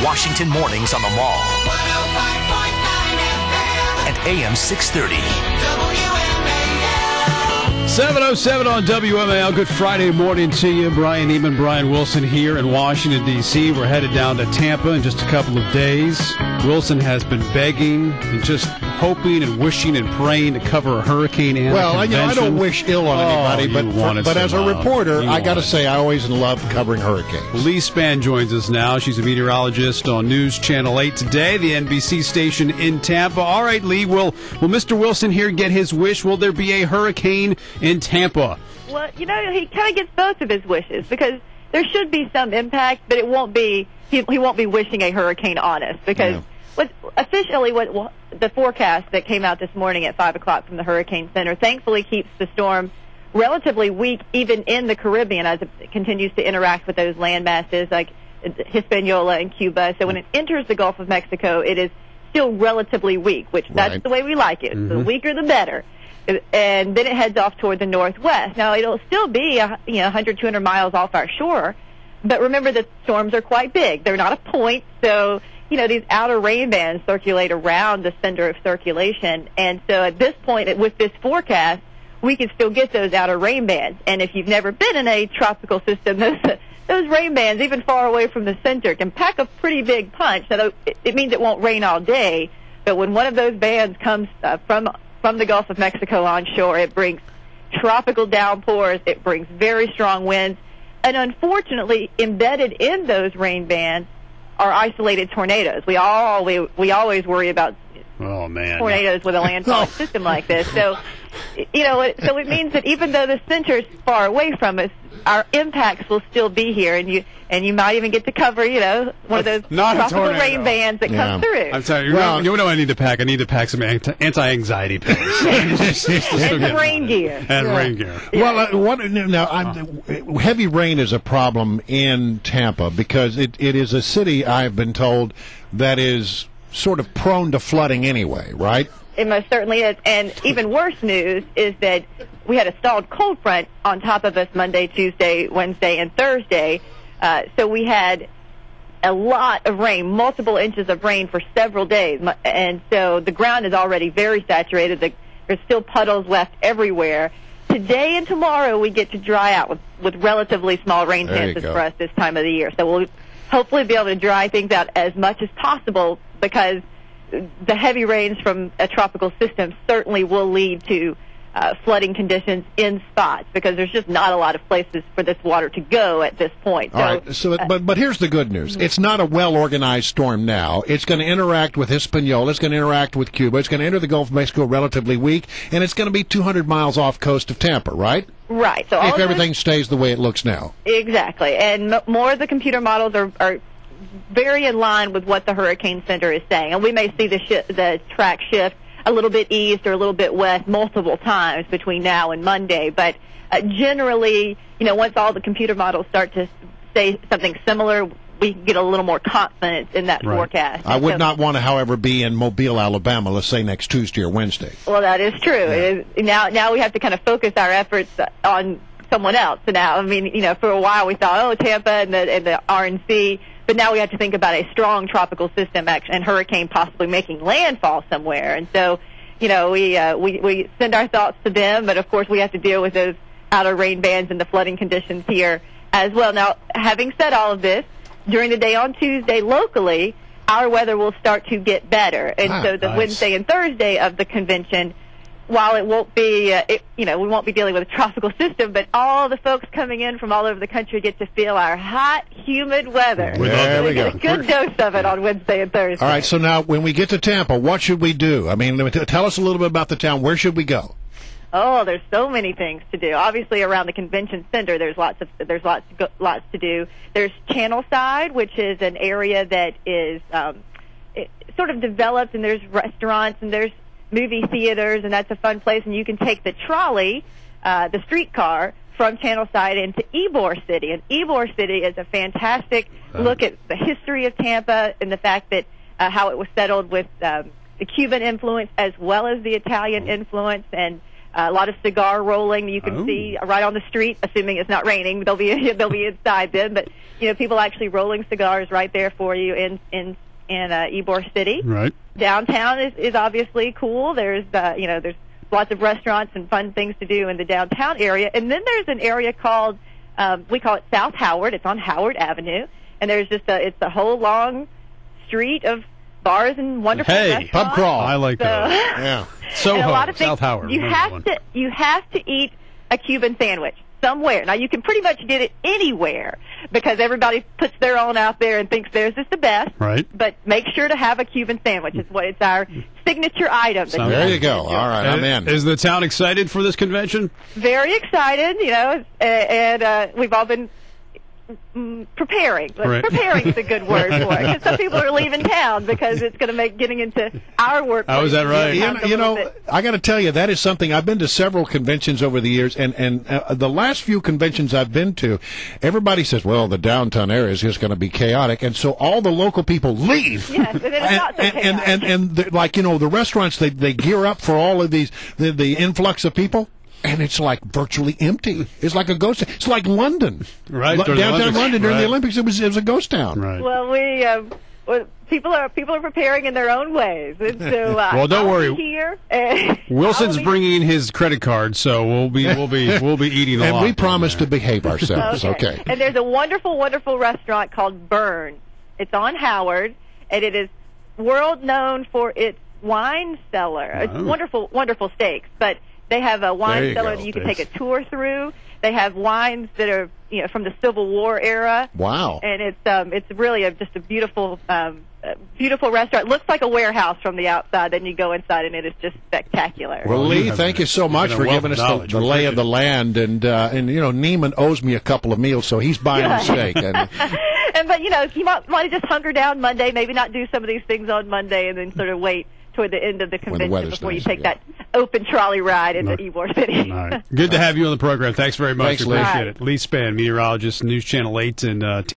Washington mornings on the Mall. 105.9 FM. And AM 630. WMAL. 7:07 on WMAL. Good Friday morning to you. Brian Neiman, Brian Wilson here in Washington, D.C. We're headed down to Tampa in just a couple of days. Wilson has been begging and just hoping and wishing and praying to cover a hurricane and Well, I don't wish ill on anybody, but as a reporter, I got to say I always love covering hurricanes. Leigh Spann joins us now. She's a meteorologist on News Channel 8 today, the NBC station in Tampa. All right, Leigh, will Mr. Wilson here get his wish? Will there be a hurricane in Tampa? Well, he kind of gets both of his wishes because there should be some impact, but it won't be. He won't be wishing a hurricane on us because what the forecast that came out this morning at 5 o'clock from the Hurricane Center thankfully keeps the storm relatively weak even in the Caribbean as it continues to interact with those land masses like Hispaniola and Cuba. So when it enters the Gulf of Mexico, it is still relatively weak, which that's the way we like it. The weaker, the better. And then it heads off toward the northwest. Now, it'll still be 100, 200 miles off our shore, but remember that storms are quite big. They're not a point, so these outer rain bands circulate around the center of circulation. And so at this point, with this forecast, we can still get those outer rain bands. And if you've never been in a tropical system, those rain bands, even far away from the center, can pack a pretty big punch. So it means it won't rain all day, but when one of those bands comes from the Gulf of Mexico onshore, it brings tropical downpours, it brings very strong winds, and unfortunately, embedded in those rain bands are isolated tornadoes. We always worry about tornadoes with a landfall system like this. So, so it means that even though the center is far away from us, our impacts will still be here, and you might even get to cover, one of those tropical rain bands that come through. I'm sorry. You know I need to pack? I need to pack some anti-anxiety pills. And rain gear. And rain gear. Well, heavy rain is a problem in Tampa because it is a city, I've been told, that is sort of prone to flooding anyway, right? It most certainly is. And even worse news is that we had a stalled cold front on top of us Monday, Tuesday, Wednesday, and Thursday. So we had a lot of rain, multiple inches of rain for several days. And so the ground is already very saturated. There's still puddles left everywhere. Today and tomorrow we get to dry out with relatively small rain chances for us this time of the year. So we'll hopefully be able to dry things out as much as possible because the heavy rains from a tropical system certainly will lead to flooding conditions in spots because there's just not a lot of places for this water to go at this point. All right. So, but here's the good news. It's not a well-organized storm now. It's going to interact with Hispaniola. It's going to interact with Cuba. It's going to enter the Gulf of Mexico relatively weak, and it's going to be 200 miles off coast of Tampa, right? Right. So if everything stays the way it looks now. Exactly. And more of the computer models are very in line with what the Hurricane Center is saying. And we may see the track shift a little bit east or a little bit west multiple times between now and Monday. But generally, once all the computer models start to say something similar, we can get a little more confidence in that forecast. I would not want to, however, be in Mobile, Alabama, let's say next Tuesday or Wednesday. Well, that is true. Yeah. It is, now we have to kind of focus our efforts on someone else. So now, for a while we thought, Tampa and the RNC, but now we have to think about a strong tropical system and hurricane possibly making landfall somewhere. And so, we send our thoughts to them, but of course we have to deal with those outer rain bands and the flooding conditions here as well. Now, having said all of this, during the day on Tuesday locally, our weather will start to get better. And so the Wednesday and Thursday of the convention, while it won't be, we won't be dealing with a tropical system, but all the folks coming in from all over the country get to feel our hot, humid weather. There we go. A good dose of it on Wednesday and Thursday. All right, so now when we get to Tampa, what should we do? Tell us a little bit about the town. Where should we go? Oh, there's so many things to do. Obviously, around the convention center, there's lots to do. There's Channelside, which is an area that is sort of developed, and there's restaurants and there's movie theaters, and that's a fun place. And you can take the trolley, the streetcar, from Channelside into Ybor City. And Ybor City is a fantastic look at the history of Tampa and the fact that how it was settled with the Cuban influence as well as the Italian influence. And A lot of cigar rolling you can see right on the street, assuming it's not raining. They'll be inside then, but people actually rolling cigars right there for you in Ybor City. Right. Downtown is obviously cool. There's there's lots of restaurants and fun things to do in the downtown area, and then there's an area called we call it South Howard. It's on Howard Avenue, and there's it's a whole long street of bars and wonderful restaurants. Pub crawl. I like that. Yeah. Soho, and a lot of things, South Howard. You have to eat a Cuban sandwich somewhere. Now, you can pretty much get it anywhere because everybody puts their own out there and thinks theirs is the best. Right. But make sure to have a Cuban sandwich. It's our signature item. There you go. All right, I'm in. Is the town excited for this convention? Very excited, and we've all been preparing. Right. Preparing is a good word for it. Because some people are leaving town because it's going to make getting into our work. Oh, is that right? I got to tell you, that is something. I've been to several conventions over the years, and the last few conventions I've been to, everybody says, well, the downtown area is just going to be chaotic, and so all the local people leave. Yes, and it's not so chaotic. And the restaurants, they gear up for all of these, the influx of people. And it's like virtually empty. It's like a ghost town. It's like London. Right. Downtown London during the Olympics, it was a ghost town. Right. Well, people are preparing in their own ways. And so, well, don't worry. Here, Wilson's bringing his credit card, so we'll be eating a lot. And we promise to behave ourselves. Okay. And there's a wonderful, wonderful restaurant called Burn. It's on Howard, and it is world known for its wine cellar. It's wonderful, wonderful steaks, but they have a wine cellar that you can take a tour through. They have wines that are from the Civil War era. Wow! And it's really just a beautiful beautiful restaurant. It looks like a warehouse from the outside. Then you go inside, and it is just spectacular. Well, Leigh, thank you so much for giving us the lay of the land. And Neiman owes me a couple of meals, so he's buying a steak. But you might just hunker down Monday, maybe not do some of these things on Monday, and then sort of wait toward the end of the convention before you take that open trolley ride into Ybor City. All right. Good to have you on the program. Thanks very much. Thanks, Leigh. Appreciate it. Leigh Spann, meteorologist, News Channel 8 and